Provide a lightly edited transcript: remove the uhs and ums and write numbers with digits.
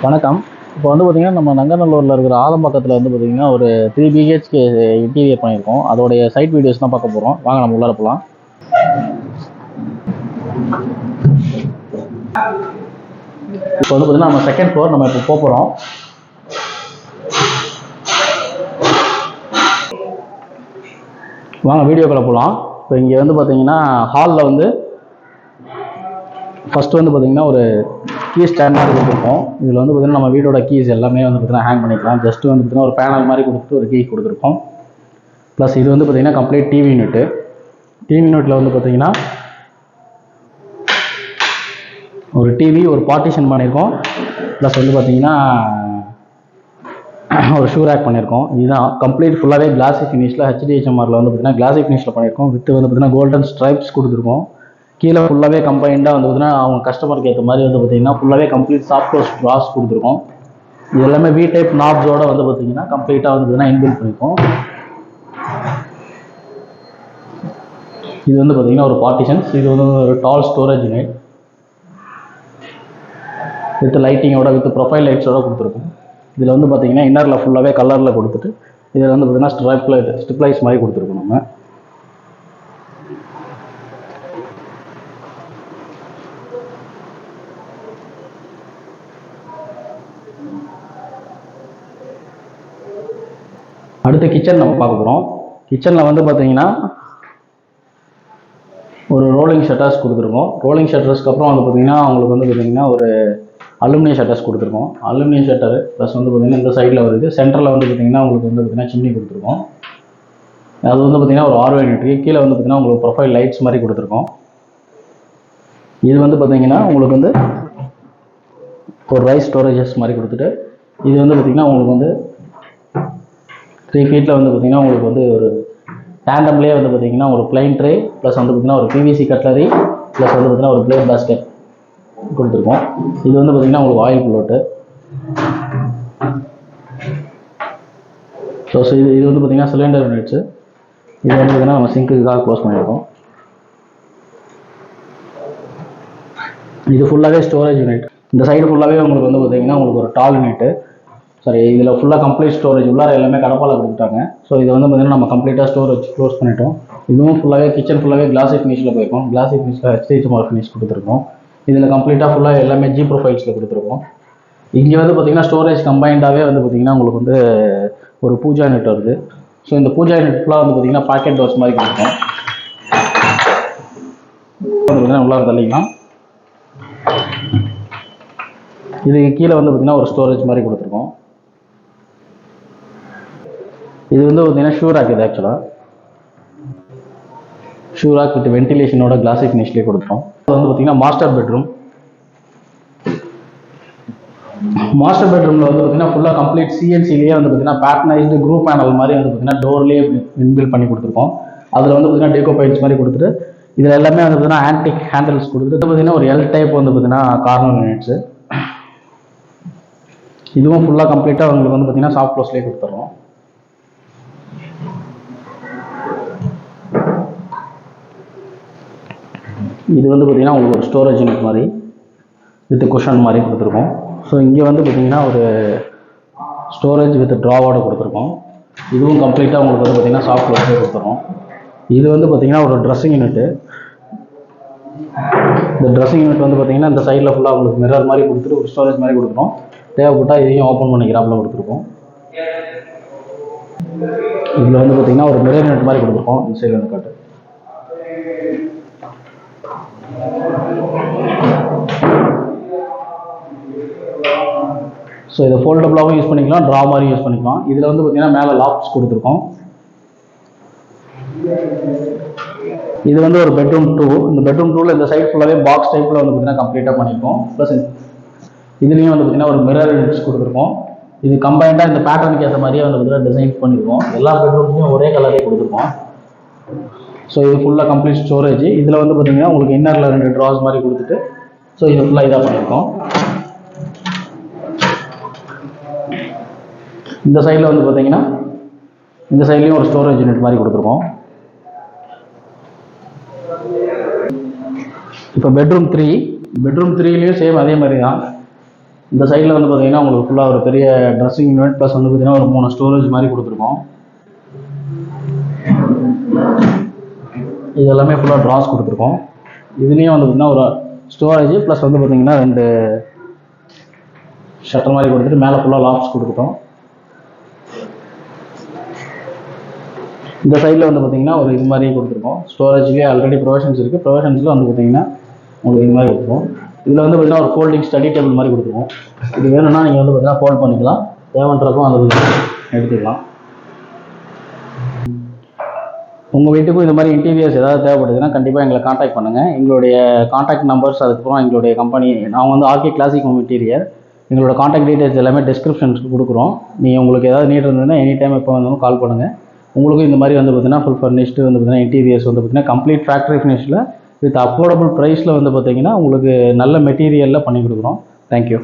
வணக்கம். இப்போ வந்து பார்த்தீங்கன்னா நம்ம நங்கநல்லூரில் இருக்கிற ஆலம்பக்கத்தில் வந்து பார்த்தீங்கன்னா ஒரு 3 BHK இன்டீரியர் பண்ணியிருக்கோம். அதோடைய சைட் வீடியோஸ் தான் பார்க்க போகிறோம். வாங்க நம்ம உள்ளார போகலாம். இப்போ வந்து பார்த்தீங்கன்னா நம்ம செகண்ட் ஃப்ளோர் நம்ம இப்போ போகிறோம். வாங்க வீடியோக்குள்ள போகலாம். இப்போ இங்கே வந்து பார்த்தீங்கன்னா ஹாலில் வந்து ஃபஸ்ட்டு வந்து பார்த்தீங்கன்னா ஒரு கீ ஸ்டாண்ட் மாதிரி கொடுத்துருக்கோம். இதில் வந்து பார்த்தீங்கன்னா நம்ம வீடோட கீஸ் எல்லாமே வந்து பார்த்தீங்கன்னா ஹேங் பண்ணிக்கலாம். ஜஸ்ட்டு வந்து பார்த்தீங்கன்னா ஒரு பேனல் மாதிரி கொடுத்துட்டு ஒரு கீ கொடுத்துருக்கோம். ப்ளஸ் இது வந்து பார்த்தீங்கன்னா கம்ப்ளீட் டிவி யூனிட்டு. டிவி யூனிட்டில் வந்து பார்த்தீங்கன்னா ஒரு டிவி, ஒரு பார்ட்டிஷன் பண்ணியிருக்கோம். ப்ளஸ் வந்து பார்த்தீங்கன்னா ஒரு ஷூ ரேக் பண்ணியிருக்கோம். இதுதான் கம்ப்ளீட் ஃபுல்லாகவே கிளாசி ஃபினிஷில் HDHMRல வந்து பார்த்தீங்கன்னா கிளாசி ஃபினிஷில் பண்ணியிருக்கோம். வித் வந்து பார்த்தீங்கன்னா கோல்டன் ஸ்ட்ரைப்ஸ் கொடுத்துருக்கோம். கீழே ஃபுல்லாகவே கம்பைண்டாக வந்து பார்த்தீங்கன்னா அவங்க கஸ்டமருக்கு ஏற்ற மாதிரி வந்து பார்த்தீங்கன்னா ஃபுல்லாகவே கம்ப்ளீட் சாஃப்ட் க்ளோஸ் ட்ராஸ் கொடுத்துருக்கோம். இது எல்லாமே V டைப் நாப்ஸோட வந்து பார்த்தீங்கன்னா கம்ப்ளீட்டாக வந்து பார்த்தீங்கன்னா இன்பில்ட் பண்ணியிருக்கோம். இது வந்து பார்த்தீங்கன்னா ஒரு பார்ட்டிஷன்ஸ். இது வந்து ஒரு டால் ஸ்டோரேஜ் யூனிட் வித் லைட்டிங்கோட வித் ப்ரொஃபைல் லைட்ஸோட கொடுத்துருக்கோம். இதில் வந்து பார்த்தீங்கன்னா இன்னரில் ஃபுல்லாகவே கலரில் கொடுத்துட்டு இதில் வந்து பார்த்தீங்கன்னா ஸ்ட்ரிப்லைஸ் மாதிரி கொடுத்துருக்கோம். நம்ம அடுத்த கிச்சன் நம்ம பார்க்க போகிறோம். கிச்சனில் வந்து பார்த்தீங்கன்னா ஒரு ரோலிங் ஷட்டர்ஸ் கொடுத்துருக்கோம். ரோலிங் ஷட்டர்ஸ்க்கு அப்புறம் வந்து பார்த்தீங்கன்னா உங்களுக்கு வந்து பார்த்தீங்கன்னா ஒரு அலுமினியம் ஷட்டர்ஸ் கொடுத்துருக்கோம். அலுமினியம் ஷட்டர் ப்ளஸ் வந்து பார்த்தீங்கன்னா இந்த சைடில் வருது. சென்டரில் வந்து பார்த்தீங்கன்னா உங்களுக்கு வந்து பார்த்தீங்கன்னா சிம்னி கொடுத்துருக்கோம். அது வந்து பார்த்தீங்கன்னா ஒரு ஆர்வோ யூனிட்டுக்கு கீழே வந்து பார்த்தீங்கன்னா உங்களுக்கு ப்ரொஃபைல் லைட்ஸ் மாதிரி கொடுத்துருக்கோம். இது வந்து பார்த்தீங்கன்னா உங்களுக்கு வந்து ஒரு ரைஸ் ஸ்டோரேஜஸ் மாதிரி கொடுத்துட்டு இது வந்து பார்த்தீங்கன்னா உங்களுக்கு வந்து 3 ஃபீட்டில் வந்து பார்த்தீங்கன்னா உங்களுக்கு வந்து ஒரு டேண்டம்லேயே வந்து பார்த்தீங்கன்னா ஒரு பிளைன் ட்ரே ப்ளஸ் வந்து பார்த்தீங்கன்னா ஒரு PVC கட்லரி ப்ளஸ் வந்து பார்த்தீங்கன்னா ஒரு பிளேட் பேஸ்கெட் கொடுத்துருக்கோம். இது வந்து பார்த்தீங்கன்னா உங்களுக்கு ஆயில் புல்லோட்டு. ஸோ இது வந்து பார்த்தீங்கன்னா சிலிண்டர் யூனிட்ஸு. இது வந்து பார்த்தீங்கன்னா நம்ம சிங்க்குக்காக க்ளோஸ் பண்ணியிருக்கோம். இது ஃபுல்லாகவே ஸ்டோரேஜ் யூனிட். இந்த சைடு ஃபுல்லாகவே உங்களுக்கு வந்து பார்த்தீங்கன்னா உங்களுக்கு ஒரு டால் யூனிட்டு. சாரி, இதில் ஃபுல்லாக கம்ப்ளீட் ஸ்டோரேஜ் உள்ளார எல்லாமே கடப்பால் கொடுத்துட்டாங்க. ஸோ இதை வந்து பார்த்தீங்கன்னா நம்ம கம்ப்ளீட்டாக ஸ்டோரேஜ் க்ளோஸ் பண்ணிட்டோம். இதுவும் ஃபுல்லாகவே கிச்சன் ஃபுல்லாகவே கிளாசி ஃபினிஷில் போயிருக்கோம். கிளாசி ஃபினிஷில் HDHMR ஃபினிஷ் கொடுத்துருக்கோம். இதில் கம்ப்ளீட்டாக ஃபுல்லாக எல்லாமே G ப்ரொஃபைல்ஸில் கொடுத்துருக்கோம். இங்கே வந்து பார்த்தீங்கன்னா ஸ்டோரேஜ் கம்பைண்டாகவே வந்து பார்த்தீங்கன்னா உங்களுக்கு வந்து ஒரு பூஜா யூனிட் வருது. ஸோ இந்த பூஜா யூனிட் ஃபுல்லாக வந்து பார்த்தீங்கன்னா பாக்கெட் டோர்ஸ் மாதிரி கொடுத்துருக்கோம். உள்ளார தள்ளிக்கலாம். இதுக்கு கீழே வந்து பார்த்தீங்கன்னா ஒரு ஸ்டோரேஜ் மாதிரி கொடுத்துருக்கோம். இது வந்து பார்த்தீங்கன்னா ஷூ ரேக். இது ஆக்சுவலாக ஷூ ரேக் வித் வென்டிலேஷனோட கிளாசி ஃபினிஷ்லேயே கொடுத்துரும். இது வந்து பார்த்தீங்கன்னா மாஸ்டர் பெட்ரூம். மாஸ்டர் பெட்ரூமில் வந்து பார்த்தீங்கன்னா ஃபுல்லாக கம்ப்ளீட் CNCலேயே வந்து பார்த்தீங்கன்னா பேட்டர்னைஸ்டு குரூப் பேனல் மாதிரி வந்து பார்த்தீங்கன்னா டோர்லேயே இன்பில்ட் பண்ணி கொடுத்துருக்கோம். அதில் வந்து பார்த்தீங்கன்னா டெக்கோ பெயிண்ட்ஸ் மாதிரி கொடுத்துட்டு இதில் எல்லாமே வந்து பார்த்தீங்கன்னா ஆன்டிக் ஹேண்டில்ஸ் கொடுத்துட்டு பார்த்தீங்கன்னா ஒரு L டைப் வந்து பார்த்தீங்கன்னா கார்னர் யூனிட்ஸு. இதுவும் ஃபுல்லாக கம்ப்ளீட்டாக உங்களுக்கு வந்து பார்த்தீங்கன்னா சாஃப்ட் க்ளோஸ்லேயே கொடுத்துட்றோம். இது வந்து பார்த்தீங்கன்னா உங்களுக்கு ஒரு ஸ்டோரேஜ் யூனிட் மாதிரி வித் குஷன் மாதிரி கொடுத்துருக்கோம். ஸோ இங்கே வந்து பார்த்தீங்கன்னா ஒரு ஸ்டோரேஜ் வித் ட்ராவோட கொடுத்துருக்கோம். இதுவும் கம்ப்ளீட்டாக உங்களுக்கு வந்து பார்த்தீங்கன்னா சாஃப்ட் க்ளோஸ்லேயே கொடுத்துறோம். இது வந்து பார்த்தீங்கன்னா ஒரு ட்ரெஸ்ஸிங் யூனிட்டு. இந்த ட்ரெஸ்ஸிங் யூனிட் வந்து பார்த்தீங்கன்னா இந்த சைடில் ஃபுல்லாக உங்களுக்கு மிரர் மாதிரி கொடுத்துட்டு ஒரு ஸ்டோரேஜ் மாதிரி கொடுத்துரும். தேவைப்பட்டால் இதையும் ஓப்பன் பண்ணிக்கிறாப்புல கொடுத்துருக்கோம். இதில் வந்து பார்த்தீங்கன்னா ஒரு மிரர் யூனிட் மாதிரி கொடுத்துருக்கோம். இந்த சைடில் வந்து காட்டு. ஸோ இதை ஃபோல்டபுளாகவும் யூஸ் பண்ணிக்கலாம், ட்ரா மாதிரி யூஸ் பண்ணிக்கலாம். இதில் வந்து பார்த்தீங்கன்னா மேலே லாக்ஸ் கொடுத்துருக்கோம். இது வந்து ஒரு பெட்ரூம் 2. இந்த பெட்ரூம் 2ல் இந்த சைட் ஃபுல்லாகவே பாக்ஸ் டைப்பில் வந்து பார்த்தீங்கன்னா கம்ப்ளீட்டாக பண்ணியிருக்கோம். ப்ளஸ் இதுலேயும் வந்து பார்த்தீங்கன்னா ஒரு மிரர் யூனிட்ஸ் கொடுத்துருக்கோம். இது கம்பைண்டாக இந்த பேட்டர்னுக்கு ஏற்ற மாதிரியே வந்து பார்த்தீங்கன்னா டிசைன் பண்ணியிருக்கோம். எல்லா பெட்ரூம்ஸையும் ஒரே கலரே கொடுத்துருக்கோம். ஸோ இது ஃபுல்லாக கம்ப்ளீட் ஸ்டோரேஜ். இதில் வந்து பார்த்தீங்கன்னா உங்களுக்கு இன்னரில் 2 ட்ராஸ் மாதிரி கொடுத்துட்டு ஸோ இது ஃபுல்லாக இதாக பண்ணியிருக்கோம். இந்த சைடில் வந்து பார்த்தீங்கன்னா இந்த சைட்லேயும் ஒரு ஸ்டோரேஜ் யூனிட் மாதிரி கொடுத்துருக்கோம். இப்போ பெட்ரூம் 3லேயும் சேம் அதே மாதிரி தான். இந்த சைடில் வந்து பார்த்தீங்கன்னா உங்களுக்கு ஃபுல்லாக ஒரு பெரிய ட்ரெஸ்ஸிங் யூனிட் ப்ளஸ் வந்து பார்த்தீங்கன்னா ஒரு 3 ஸ்டோரேஜ் மாதிரி கொடுத்துருக்கோம். இது எல்லாமே ஃபுல்லாக ட்ராஸ் கொடுத்துருக்கோம். இதுலேயும் வந்து பார்த்தீங்கன்னா ஒரு ஸ்டோரேஜ் ப்ளஸ் வந்து பார்த்தீங்கன்னா 2 ஷட்டர் மாதிரி கொடுத்துட்டு மேலே ஃபுல்லாக லாக்ஸ் கொடுத்துட்டோம். இந்த சைடில் வந்து பார்த்தீங்கன்னா ஒரு இது மாதிரி கொடுத்துருக்கோம். ஸ்டோரேஜ்லேயே ஆல்ரெடி ப்ரொவிஷன்ஸ் இருக்குது. ப்ரொவிஷன்ஸில் வந்து பார்த்தீங்கன்னா உங்களுக்கு இது மாதிரி கொடுத்துருக்கோம். இதில் வந்து பார்த்தீங்கன்னா ஒரு ஃபோல்டிங் ஸ்டடி டேபிள் மாதிரி கொடுத்துருக்கோம். இது வேணும்னா நீங்கள் வந்து பார்த்தீங்கன்னா ஃபோல்ட் பண்ணிக்கலாம், தேவைன்றப்போ அந்த எடுத்துக்கலாம். உங்கள் வீட்டுக்கும் இந்த மாதிரி இன்டீரியர்ஸ் ஏதாவது தேவைப்படுதுன்னா கண்டிப்பாக எங்களை காண்டாக்ட் பண்ணுங்கள். எங்களுடைய காண்டாக்ட் நம்பர்ஸ், அதுக்கப்புறம் எங்களுடைய கம்பெனி, நான் வந்து ஆர்கே கிளாசிக் ஹோம் இன்டீரியர், எங்களோட காண்டாக்ட் டீட்டெயில்ஸ் எல்லாமே டிஸ்கிரிப்ஷன்ஸ்க்கு கொடுக்குறோம். நீங்கள் உங்களுக்கு ஏதாவது நீட் இருந்ததுன்னா எனி டைம் எப்போ வந்தாலும் கால் பண்ணுங்கள். உங்களுக்கும் இந்த மாதிரி வந்து பார்த்தீங்கன்னா ஃபுல் ஃபர்னிஷ்டு வந்து பார்த்தீங்கன்னா இன்டீரியர்ஸ் வந்து பார்த்தீங்கன்னா கம்ப்ளீட் ஃபேக்ட்ரி ஃபினிஷில் வித் அஃபோர்டபுள் ப்ரைஸில் வந்து பார்த்தீங்கன்னா உங்களுக்கு நல்ல மெட்டீரியலில் பண்ணி கொடுக்குறோம். தேங்க்யூ.